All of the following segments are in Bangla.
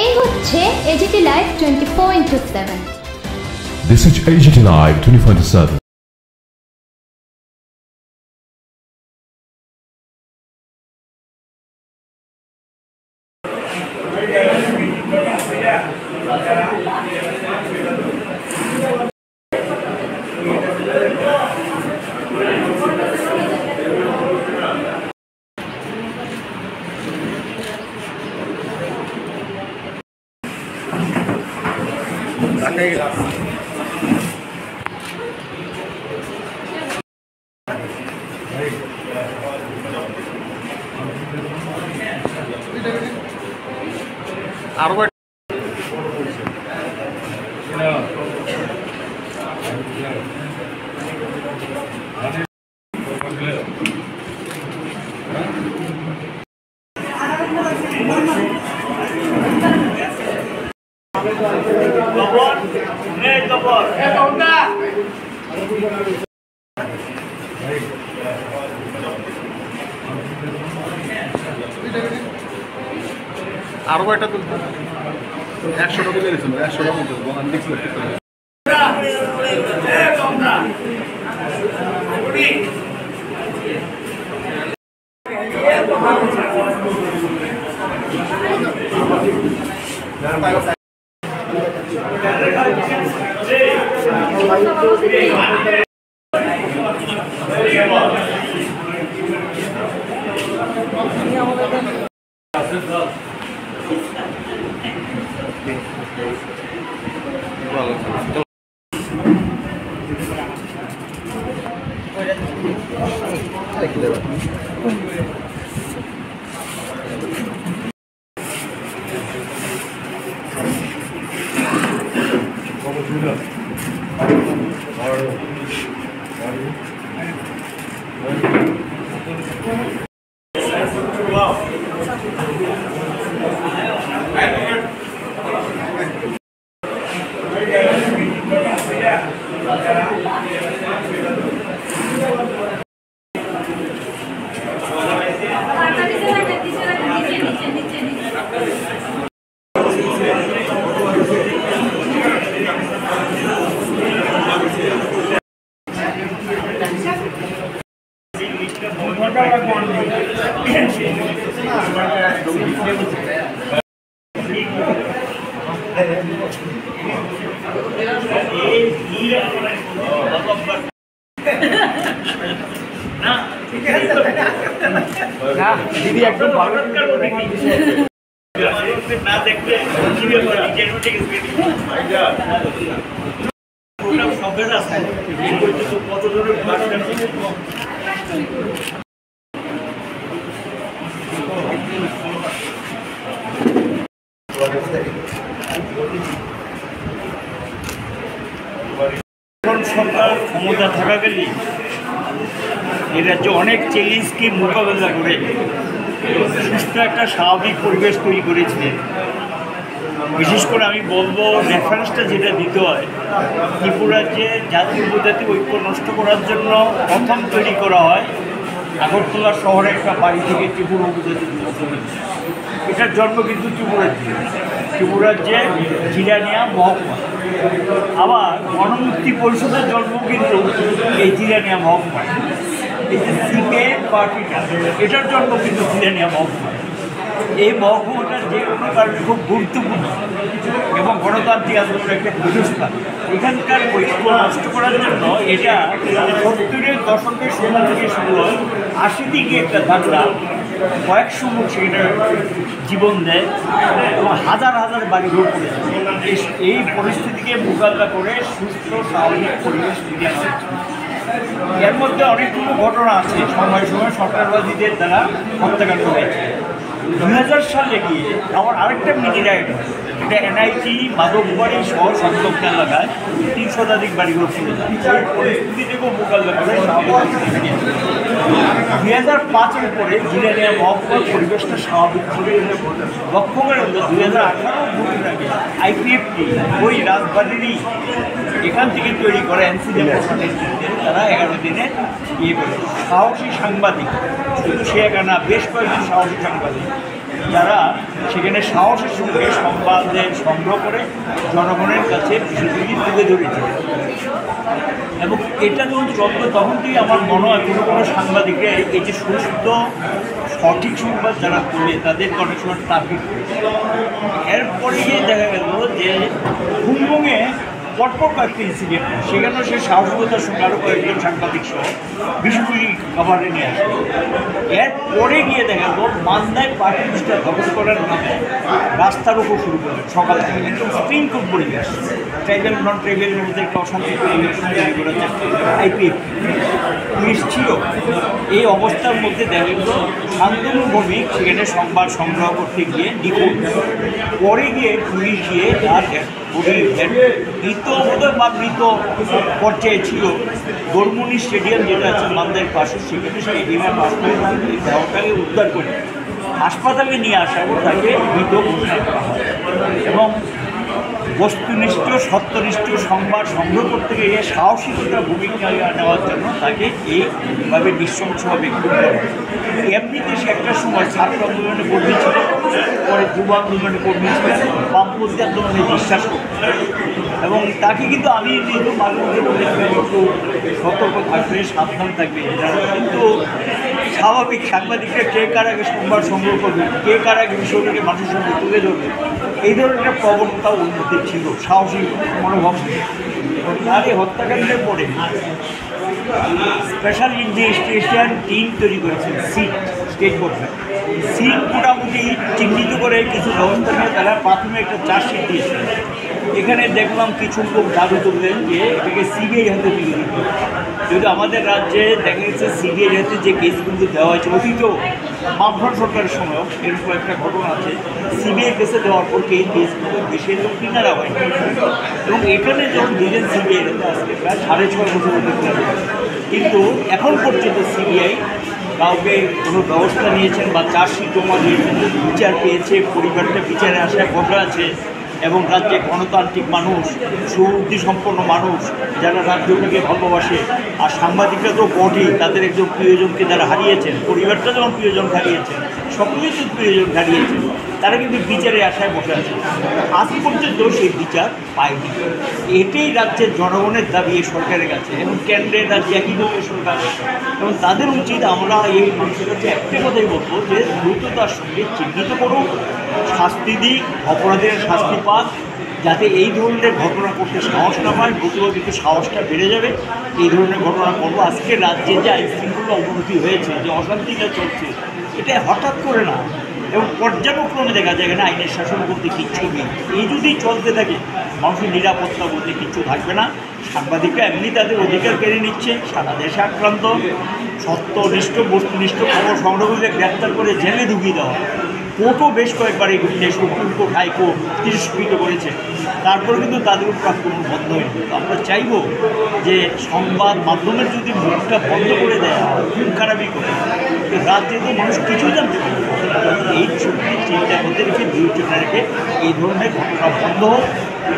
এই হচ্ছে AGT Live 24/7। This is AGT Live 24/7. আরো একটা তুলতে 100 টাকা দিয়েছিল 100 টাকা দিতে দোকান দেখছিল দিদি একদম ভালো না দেখলে কত ধরনের সরকার ক্ষমতা থাকাকালীন এই রাজ্যে অনেক চ্যালেঞ্জকে মোকাবেলা করে সুস্থ একটা স্বাভাবিক পরিবেশ তৈরি করেছিলেন। বিশেষ করে আমি বলবো রেফারেন্সটা যেটা দিতে হয়, ত্রিপুরার যে জাতি উপজাতি ঐক্য নষ্ট করার জন্য প্রথম তৈরি করা হয় আগরতলা শহরে একটা বাড়ি থেকে ত্রিপুরা উপজাতি। এটার জন্ম কিন্তু ত্রিপুরার যে জিরানিয়া মহকুমা। আবার গণমুক্তি পরিষদের জন্ম কিন্তু এই জিরানিয়া মহকুমায়। এই যে সিপিএম পার্টিটা, এটার জন্ম কিন্তু জিরানিয়া মহকুমা। এই মহকুমাটার যে কোনো কারণে খুব গুরুত্বপূর্ণ এবং গণতান্ত্রিক আন্দোলনের একটা পীঠস্থান। এখানকার ঐক্য নষ্ট করার জন্য এটা 70-এর দশকের শুরু থেকে শুরু হয়, 80 দিকে একটা ধারণা কয়েকশো লোক সেখানে জীবন দেয় এবং হাজার হাজার বাড়িঘর করেছে। এই পরিস্থিতিকে মোকাবিলা করে সুস্থ স্বাভাবিক পরিবেশ ফিরিয়ে আনা হচ্ছে। এর মধ্যে অনেকগুলো ঘটনা আছে সময় সময় সরকারবাদীদের দ্বারা হত্যাকাণ্ড হয়েছে। 2000 সালে গিয়ে আমার আরেকটা মিনি রাইড, এটা এনআইটি মাধববাড়ি সহ সংলগ্ন এলাকায় 3 শতাধিক বাড়িঘর ছিল। এই পরিস্থিতি থেকেও মোকাবিলা করে 2005-এর পরে জিরানিয়া মহকুমার পরিবেশটা স্বাভাবিক ছিল। লক্ষ্য করে 2018 ভোটের আগে আইপিএফটি ওই রাজবাড়িরই এখান থেকে তৈরি করে এনসিডি তারা 11 দিনে ইয়ে করে সাহসী সাংবাদিক, শুধু সে একা না, বেশ কয়েকজন সাহসী সাংবাদিক যারা সেখানে সাহসের সঙ্গে সংবাদের সংগ্রহ করে জনগণের কাছে বিষয়টি তুলে ধরেছে। এবং এটা যখন চলবে তখন থেকে আমার মনে হয় কোনো সাংবাদিকরা এই যে সুস্থ সঠিক সংবাদ যারা তুলে তাদের অনেক সময় ট্রাফিক করেছে। এরপরে গিয়ে দেখা গেল যে হুমবুঙে পরপর কয়েকটি ইনসিডেন্ট, সেখানেও সে সাহসিকতার সঙ্গে আরও কয়েকজন সাংবাদিক সহ বিষয়গুলি খাবারে নিয়ে আসবে। এরপরে গিয়ে দেখা গেল মান্দায় পার্টি লিস্টটা দখল করার নামে রাস্তার উপর শুরু করে সকাল থেকে একদম শৃঙ্খল পরিবেশ, ট্রাইবেল নন ট্রাইবেলের মধ্যে একটা অশান্তি পরিবেশ তৈরি করেছে। আইপিএফ পুলিশ ছিল। এই অবস্থার মধ্যে দেখা গেল শান্তনু ভৌমিক সেখানে সংবাদ সংগ্রহ করতে গিয়ে নিখোঁজ। পরে গিয়ে পুলিশ গিয়ে তার মৃত বোধহয় বা মৃত পর্যায়ে ছিল গরমুনি স্টেডিয়াম যেটা আছে মান্দার পাশে, সেখানে স্টেডিয়ামের পাশ থেকে এই দেহটাকে উদ্ধার করে হাসপাতালে নিয়ে আসা এবং তাকে মৃত ঘোষণা করা হয়। এবং বস্তুনিষ্ঠ সত্যনিষ্ঠ সংবাদ সংগ্রহ করতে গিয়ে সাহসিকতার ভূমিকা নেওয়ার জন্য তাকে এইভাবে নৃশংসভাবে খুন করা। এমনিতে সে একটা সময় ছাত্র আন্দোলনে কর্মী ছিল, পরে যুব আন্দোলনে কর্মী ছিলেন, বামপন্থী আন্দোলনে বিশ্বাস করতেন। এবং তাকে কিন্তু আমি যেহেতু মাঝে মধ্যে বলেছিলাম একটু সতর্ক থাকবে, সাবধান থাকবে, কিন্তু স্বাভাবিক সাংবাদিকরা কে কার আগে সংবাদ সংগ্রহ করবে, কে কার আগে বিষয়টাকে মানুষের সঙ্গে তুলে ধরবে, এই ধরনের একটা প্রবণতা ওর মধ্যে ছিল, সাহসী মনোভাব। তার এই হত্যাকাণ্ডের পরে স্পেশাল ইনভেস্টিগেশন টিম তৈরি করেছেন স্টেট গভর্নমেন্ট। সিট মোটামুটি চিহ্নিত করে কিছু ব্যবস্থা নিয়ে তারা প্রাথমিক একটা চার্জশিট দিয়েছে। এখানে দেখলাম কিছু লোক দাবি তুললেন যে এটাকে সিবিআই হাতে তুলে দিতে। যদি আমাদের রাজ্যে দেখা গেছে সিবিআই হাতে যে কেসগুলো দেওয়া হয়েছে, অতীতেও বামফ্রন্ট সরকারের সময়ও এরকম একটা ঘটনা আছে, সিবিআই কেসে দেওয়ার পর এই কেসগুলো দেশের লোক কিনারা হয়। এবং এখানে যখন দিলেন সিবিআই হাতে আজকে প্রায় 6.5 বছর অতিক্রান্ত, কিন্তু এখন পর্যন্ত সিবিআই কাউকে কোনো ব্যবস্থা নিয়েছেন বা চার্জশিট জমা দিয়েছেন, বিচার পেয়েছে, পরিবারটা বিচারে আসায় বসে আছে। এবং রাজ্যে গণতান্ত্রিক মানুষ, সুবুদ্ধি সম্পন্ন মানুষ যারা রাজ্যটাকে ভালোবাসে, আর সাংবাদিকরা তো বটেই, তাদের একজন প্রিয়জনকে যারা হারিয়েছেন, পরিবারটা যখন প্রিয়জন হারিয়েছেন, সকলেই তো প্রিয়জন হারিয়েছেন, তারা কিন্তু বিচারে আশায় বসে আছে। আজ পর্যন্ত সেই বিচার পায়নি। এটাই রাজ্যের জনগণের দাবি এই সরকারের কাছে, এবং কেন্দ্রের রাজ্যে একই দলীয় সরকার, এবং তাদের উচিত আমরা এই মানুষের কাছে একটা কথাই বলবো যে দ্রুততার সঙ্গে চিহ্নিত করুন, শাস্তি দিক, অপরাধের শাস্তি পাক, যাতে এই ধরনের ঘটনা করতে সাহস না পায়। প্রতিবার কিন্তু সাহসটা বেড়ে যাবে এই ধরনের ঘটনা করবো। আজকে রাজ্যে যে আইনশৃঙ্খলা অবনতি হয়েছে, যে অশান্তিটা চলছে, এটা হঠাৎ করে না, এবং পর্যায়ক্রমে দেখা যায় এখানে আইনের শাসন বলতে কিচ্ছু নেই। এই যদি চলতে থাকে মানুষের নিরাপত্তা বলতে কিচ্ছু থাকবে না। সাংবাদিকরা এমনি তাদের অধিকার কেড়ে নিচ্ছে, সারা দেশে আক্রান্ত, সত্যনিষ্ঠ বস্তুনিষ্ঠ খবর সংগ্রহ করে গ্রেপ্তার করে জেলে ঢুকিয়ে দেওয়া। কোর্টও বেশ কয়েকবার এই ঘটনা, সুপ্রিম কোর্ট, হাইকোর্ট তিরস্কৃত করেছে, তারপরে কিন্তু তাদের উপর আক্রমণ বন্ধ হয়নি। তো আমরা চাইব যে সংবাদ মাধ্যমের যদি মুখটা বন্ধ করে দেয়, খুব খারাপই করে, রাজ্যে তো মানুষ কিছুই জানতে পারে। এই ছবিটি চিন্তা করতে রেখে বিবেচনা রেখে এই ধরনের ঘটনা বন্ধ হোক।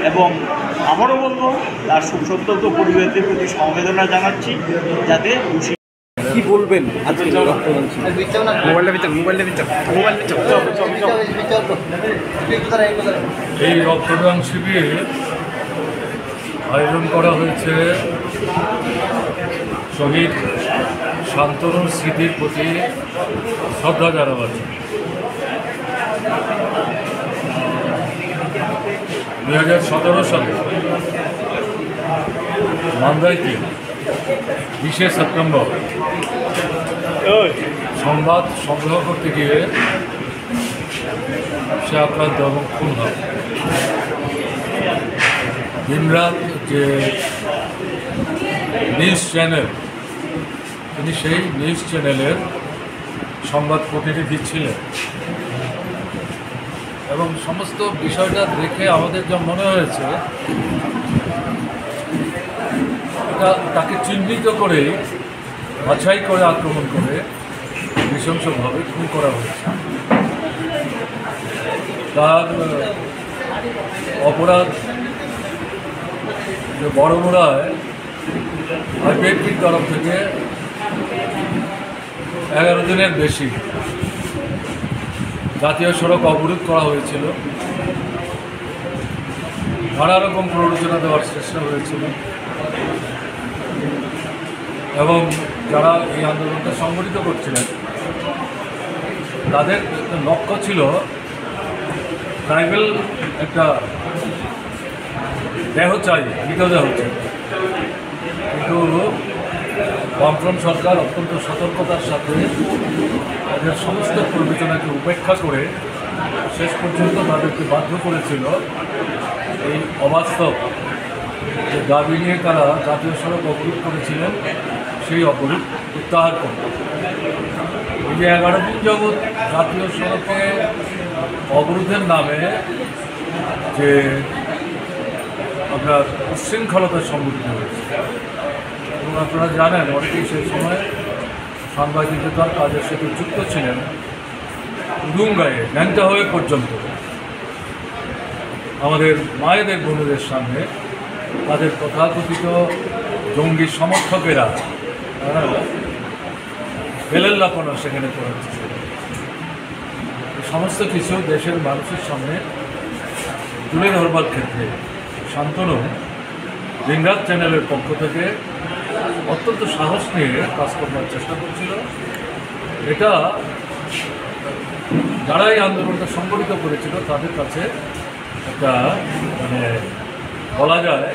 এবং আমারও বলবো তার সুসন্তত পরিবারদের প্রতি সমবেদনা জানাচ্ছি, যাতে দোষী। কি বলবেন আজকে এই রক্তদান শিবির আয়োজন করা হয়েছে শহীদ শান্তনুর স্মৃতির প্রতি শ্রদ্ধা জানাবার জন্য। 2017 সালে মান্দাইতে 20 সেপ্টেম্বর সংবাদ সংগ্রহ করতে গিয়ে সে আক্রান্ত এবং খুন হয়। দিনরাত যে নিউজ চ্যানেল, তিনি সেই নিউজ চ্যানেলের সংবাদ প্রতিনিধি ছিলেন, এবং সমস্ত বিষয়টা দেখে আমাদের যা মনে হয়েছে এটা তাকে চিহ্নিত করে বাছাই করে আক্রমণ করে নৃশংসভাবে খুন করা হয়েছে। তার অপরাধ যে বড়মুড়ায় আইপিএফটির তরফ থেকে 11 দিনের বেশি জাতীয় সড়ক অবরোধ করা হয়েছিল, নানা রকম প্ররোচনা দেওয়ার চেষ্টা হয়েছিল এবং যারা এই আন্দোলনটা সংগঠিত করছিলেন তাদের লক্ষ্য ছিল ট্রাইবেল একটা দেহ চাই, মৃতদেহ চাই। কিন্তু বামফ্রন্ট সরকার অত্যন্ত সতর্কতার সাথে তাদের সমস্ত প্রবিবেচনাকে উপেক্ষা করে শেষ পর্যন্ত তাদেরকে বাধ্য করেছিল এই অবাস্তব যে দাবি নিয়ে তারা জাতীয় সড়ক অবরোধ করেছিলেন সেই অবরোধ প্রত্যাহার করে। এই যে 11 দিন যাবৎ জাতীয় সড়কে অবরোধের নামে যে আপনার উচ্ছৃঙ্খলতা সংঘটিত হয়েছে এবং আপনারা জানেন অনেকেই সেই সময় সাংবাদিকতার কাজের সাথে যুক্ত ছিলেন, উদুমগায়ে ন্যাংটা হয়ে পর্যন্ত আমাদের মায়েদের বোনদের সামনে তাদের তথাকথিত জঙ্গি সমর্থকেরা বেলেল্লাপনা সেখানে করেছে। সমস্ত কিছু দেশের মানুষের সামনে তুলে ধরবার ক্ষেত্রে শান্তনু দিনরাত চ্যানেলের পক্ষ থেকে অত্যন্ত সাহস নিয়ে কাজ করবার চেষ্টা করছিল। এটা যারা এই আন্দোলনটা সংগঠিত করেছিল তাদের কাছে একটা মানে বলা যায়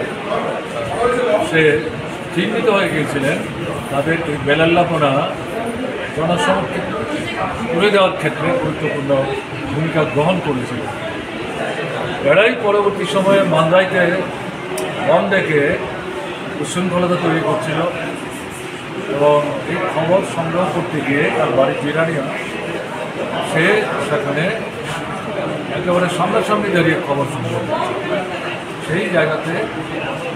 সে চিহ্নিত হয়ে গিয়েছিলেন। তাদের এই বেলাল্লাপনা জনসমক্ষে তুলে দেওয়ার ক্ষেত্রে গুরুত্বপূর্ণ ভূমিকা গ্রহণ করেছিল। এরাই পরবর্তী সময়ে মান্দাইতে বন ডেকে উচ্ছৃঙ্খলতা তৈরি করছিল এবং এই খবর সংগ্রহ করতে গিয়ে তার বাড়ির জিরানিয়া সে সেখানে একেবারে সামনাসামনি দাঁড়িয়ে খবর সংগ্রহ করছে। সেই জায়গাতে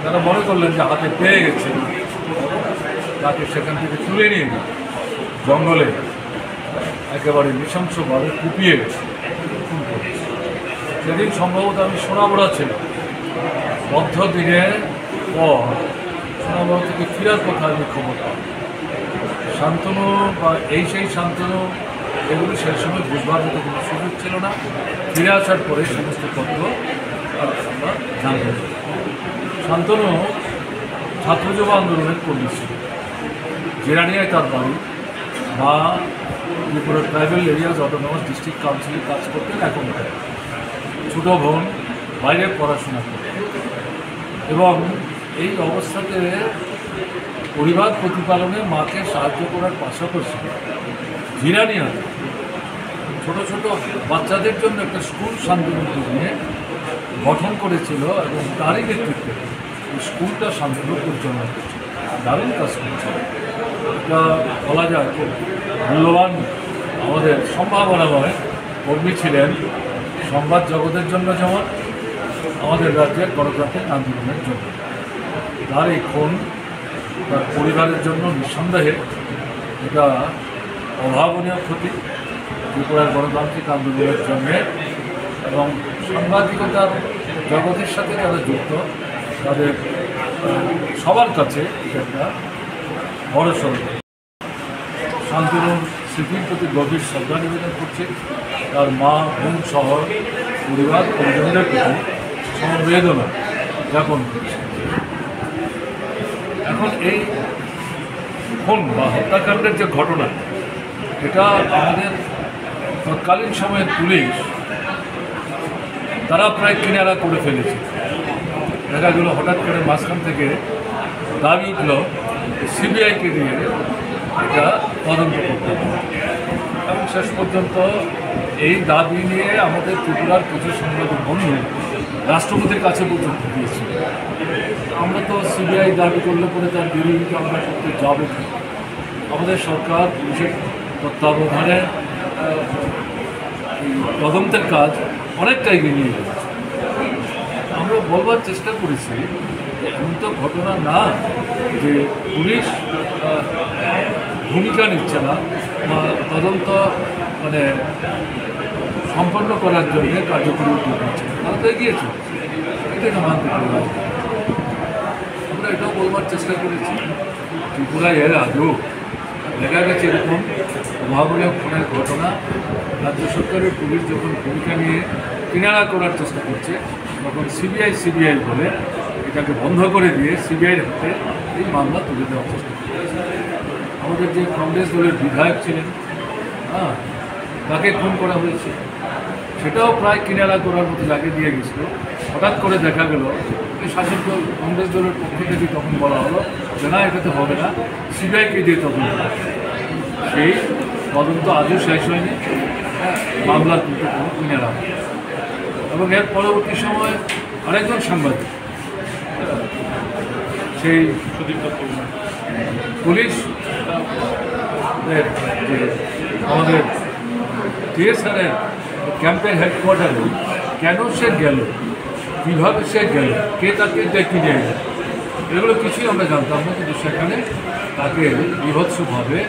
তারা মনে করলেন যে হাতে পেয়ে গেছে, তাকে সেখান থেকে তুলে নিয়ে গেল জঙ্গলে একেবারে নৃশংসভাবে কুপিয়ে খুন করেছে। সেদিন সম্ভবত আমি সোনামুড়া ছিল, বদ্ধ দিনের পর সোনামুড়া থেকে ফেরার কথা আমি খবর পাই। শান্তনু বা এই সেই শান্তনু এগুলো সেই সময় বুঝবার মতো কোনো সুযোগ ছিল না। ফিরে আসার পরে সমস্ত তথ্য আমরা জানতে পারি। শান্তনু ছাত্র যুব আন্দোলনের কর্মী ছিল। জিরানিয়ায় তার বাড়ি, মা Tripura tribal areas autonomous district কাউন্সিলে কাজ করতেন। এখন ছোটো বোন বাইরে পড়াশোনা করতেন এবং এই অবস্থাতে পরিবার প্রতিপালনে মাকে সাহায্য করার পাশাপাশি জিরানিয়া ছোটো ছোটো বাচ্চাদের জন্য একটা স্কুল শান্তিনিকেতন নিয়ে গঠন করেছিল এবং তারই নেতৃত্বে এই স্কুলটা শান্তিনিকেতন পরিচালনা করছিল। দারুণ কাজ করছিল। এটা বলা যায় খুব মূল্যবান আমাদের সম্ভাবনাময় কর্মী ছিলেন, সংবাদ জগতের জন্য যেমন আমাদের রাজ্যের গণতান্ত্রিক আন্দোলনের জন্য। তার এই খুন তার পরিবারের জন্য নিঃসন্দেহে এটা অভাবনীয় ক্ষতি ত্রিপুরার গণতান্ত্রিক আন্দোলনের জন্যে এবং সাংবাদিকতার জগতের সাথে যারা যুক্ত তাদের সবার কাছে একটা বড় সড়ক। শান্তনুর স্মৃতির প্রতি গভীর শ্রদ্ধা নিবেদন করছে, তার মা বোন সহ পরিবার পরিজনদের প্রতি সমবেদনা জ্ঞাপন করছে। এখন এই খুন বা হত্যাকাণ্ডের যে ঘটনা, এটা আমাদের তৎকালীন সময়ের পুলিশ তারা প্রায় কিনারা করে ফেলেছে। দেখা গেল হঠাৎ করে মাঝখান থেকে দাবি উঠল সিবিআইকে দিয়ে এটা তদন্ত করতে হবে এবং শেষ পর্যন্ত এই দাবি নিয়ে আমাদের ত্রিপুরার কিছু সাংবাদিক বন্ধু রাষ্ট্রপতির কাছে পর্যন্ত দিয়েছিল। আমরা তো সিবিআই দাবি করলে পরে তার বিরোধিতা আমরা করতে যাবো। আমাদের সরকার পুলিশের তত্ত্বাবধানে তদন্তের কাজ অনেকটাই এগিয়ে গেছে। আমরা বলবার চেষ্টা করেছি যে এমন তো ঘটনা না যে পুলিশ ভূমিকা নিচ্ছে না বা তদন্ত মানে সম্পন্ন করার জন্য কার্যকরী উদ্যোগ নিচ্ছে, তারা তো এগিয়েছে। এটাকে মানতে পারি। আমরা এটাও বলবার চেষ্টা করেছি ত্রিপুরায় এর আগেও দেখা গেছে এরকম অভাবনীয় খুনের ঘটনা রাজ্য সরকারের পুলিশ যখন ভূমিকা নিয়ে কিনারা করার চেষ্টা করছে তখন সিবিআই বলে এটাকে বন্ধ করে দিয়ে সিবিআইয়ের হাতে এই মামলা তুলে দেওয়ার চেষ্টা করছে। আমাদের যে কংগ্রেস দলের বিধায়ক ছিলেন, তাকে খুন করা হয়েছে, সেটাও প্রায় কিনারা করার মতো জায়গায় দিয়ে গেছিল। হঠাৎ করে দেখা গেল এই শাসক দল কংগ্রেস দলের পক্ষ থেকে তখন বলা হলো যে না, এটা তো হবে না, সিবিআইকে দিয়ে তদন্ত হবে। সেই তদন্ত আজও শেষ হয়নি, মামলার কিন্তু কোনো কিনারা হয়। এবং এর পরবর্তী সময় আরেকজন সাংবাদিক, সেই পুলিশ যে আমাদের টিএসআরের ক্যাম্পের হেডকোয়ার্টারে কেন সে গেল, কীভাবে সে গেল, কে তাকে ডেকে নিয়ে গেল, এগুলো কিছুই আমরা জানতাম না। কিন্তু সেখানে তাকে বিভৎসভাবে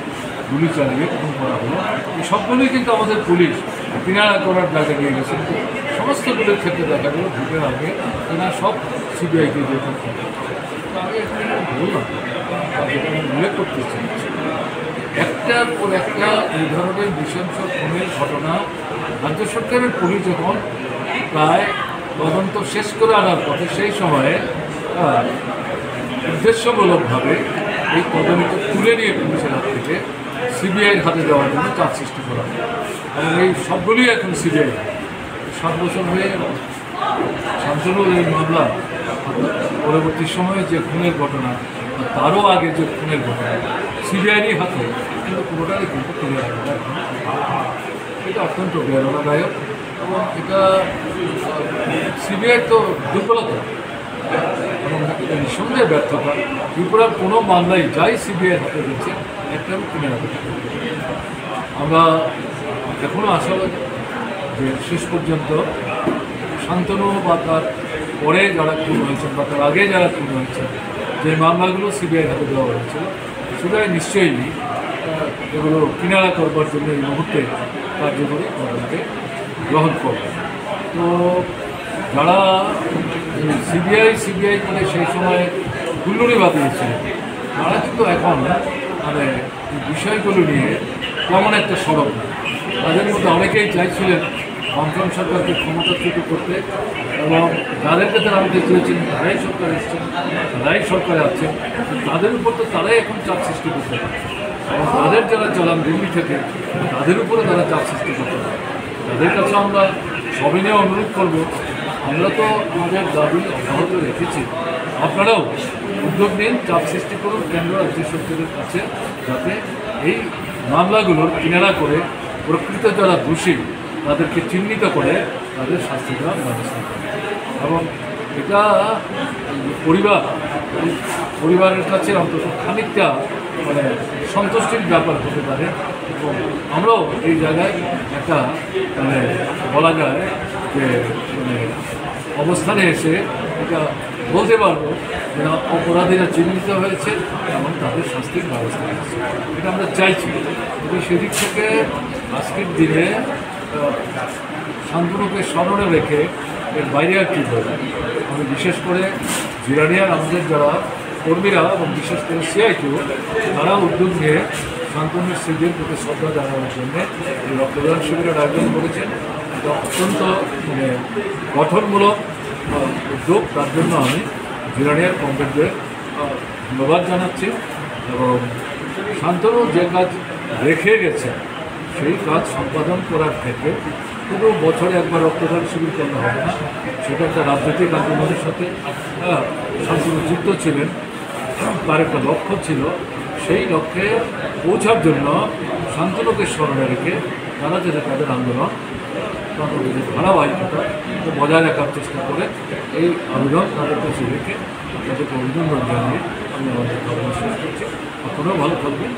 গুলি চালিয়ে খুন করা হলো। এই সবগুলোই কিন্তু আমাদের পুলিশ কিনারা করার জায়গা নিয়ে গেছে। সমস্তগুলোর ক্ষেত্রে দেখা গেল ভোটের আগে এরা সব সিবিআইকে দিয়ে করতে হবে। আমি এখানে বললাম, যেটা আমি উল্লেখ করতে চাইছি, একটার পর একটা এই ধরনের নৃশংস খুনের ঘটনা রাজ্য সরকারের পুলিশ যখন প্রায় তদন্ত শেষ করে আনার পথে সেই সময়ে উদ্দেশ্যমূলকভাবে এই তদন্ত তুলে নিয়ে পুলিশের হাত থেকে সিবিআইয়ের হাতে দেওয়ার জন্য চাপ সৃষ্টি করা হয়। এবং এই সবগুলোই এখন সিবিআই 7 বছর হয়ে গেল। শান্তনুর এই মামলা পরবর্তী সময়ে যে খুনের ঘটনা, তারও আগে যে খুনের ঘটনা সিবিআইয়েরই হাতে, কিন্তু পুরোটাই কিন্তু তুলে রাখা, এটা অত্যন্ত বেদনাদায়ক। এবং এটা সিবিআই তো দুর্বলতা এবং নিঃসন্দেহে ব্যর্থতা। ত্রিপুরার কোনো মামলাই যাই সিবিআই হাতে দিচ্ছে একটাও কিনে রাখতে। আমরা এখনও আশাবাদী যে শেষ পর্যন্ত শান্তনু বা তার পরে যারা খুন হয়েছেন বা তার আগে যারা খুন হয়েছেন, যে মামলাগুলো সিবিআই হাতে দেওয়া হয়েছিল, সিবিআই নিশ্চয়ই এগুলো কিনারা করবার জন্য এই মুহূর্তে কার্যকরী পদক্ষেপ গ্রহণ করবে। তো যারা সিবিআই করে সেই সময় হুল্লোড়ি বাঁধিয়েছিলেন, তারা কিন্তু এখন মানে এই বিষয়গুলো নিয়ে কেমন একটা সরব। তাদের মধ্যে অনেকেই চাইছিলেন বামফ্রন্ট সরকারকে ক্ষমতাচ্যুত করতে, এবং যাদেরকে তারা আমাদের চেয়েছিলেন তারাই সরকার এসছেন, তারাই সরকারে আছেন, তাদের উপর তো তারাই এখন চাপ সৃষ্টি করতে পারে। এবং তাদের যারা চালান দিল্লি থেকে, তাদের উপরে তারা চাপ সৃষ্টি করতে পারে। তাদের কাছে আমরা সবিনয় অনুরোধ করব, আমরা তো আমাদের দাবি অব্যাহত রেখেছি, আপনারাও উদ্যোগ নিন, চাপ সৃষ্টি করুন কেন্দ্র রাজ্য সরকারের কাছে, যাতে এই মামলাগুলোর কিনারা করে প্রকৃত যারা দোষী তাদেরকে চিহ্নিত করে তাদের শাস্তি দেওয়ার ব্যবস্থা করে। এবং এটা পরিবারের কাছে অন্তত খানিকটা মানে সন্তুষ্টির ব্যাপার হতে পারে। এবং আমরাও এই জায়গায় একটা মানে বলা যায় যে মানে অবস্থানে এসে এটা বলতে পারবো যে অপরাধীরা চিহ্নিত হয়েছে এবং তাদের শাস্তির ব্যবস্থা হয়েছে, এটা আমরা চাইছি। কিন্তু সেদিক থেকে আজকের দিনে শান্তনুকে স্মরণে রেখে এর বাইরে আর কী বলবো। আমি বিশেষ করে জিরানিয়ার আমাদের যারা কর্মীরা এবং বিশেষ করে সিআইটিও, তারা উদ্যোগ নিয়ে শান্তনুর স্মৃতির প্রতি শ্রদ্ধা জানানোর জন্য এই রক্তদান শিবিরের আয়োজন করেছেন। এটা অত্যন্ত মানে গঠনমূলক উদ্যোগ, তার জন্য আমি জিরানিয়ার কমরেডদের ধন্যবাদ জানাচ্ছি। এবং শান্তনু যে কাজ রেখে গেছে সেই কাজ সম্পাদন করার থেকে শুধু বছরে একবার রক্তদান শিবির করতে হবে না, সেটা একটা রাজনৈতিক আন্দোলনের সাথে শান্তনু যুক্ত ছিলেন, তার একটা লক্ষ্য ছিল। সেই লক্ষ্যে পৌঁছার জন্য শান্তনুকে স্মরণে রেখে তারা যাতে তাদের আন্দোলন তাদের যে ধারাবাহিকতা বজায় রাখার চেষ্টা করে, এই আবেদন তাদের কাছে রেখে তাদেরকে অভিনন্দন জানিয়ে আমি আমাদের খবর শেষ করছি। আপনারাও ভালো থাকবেন।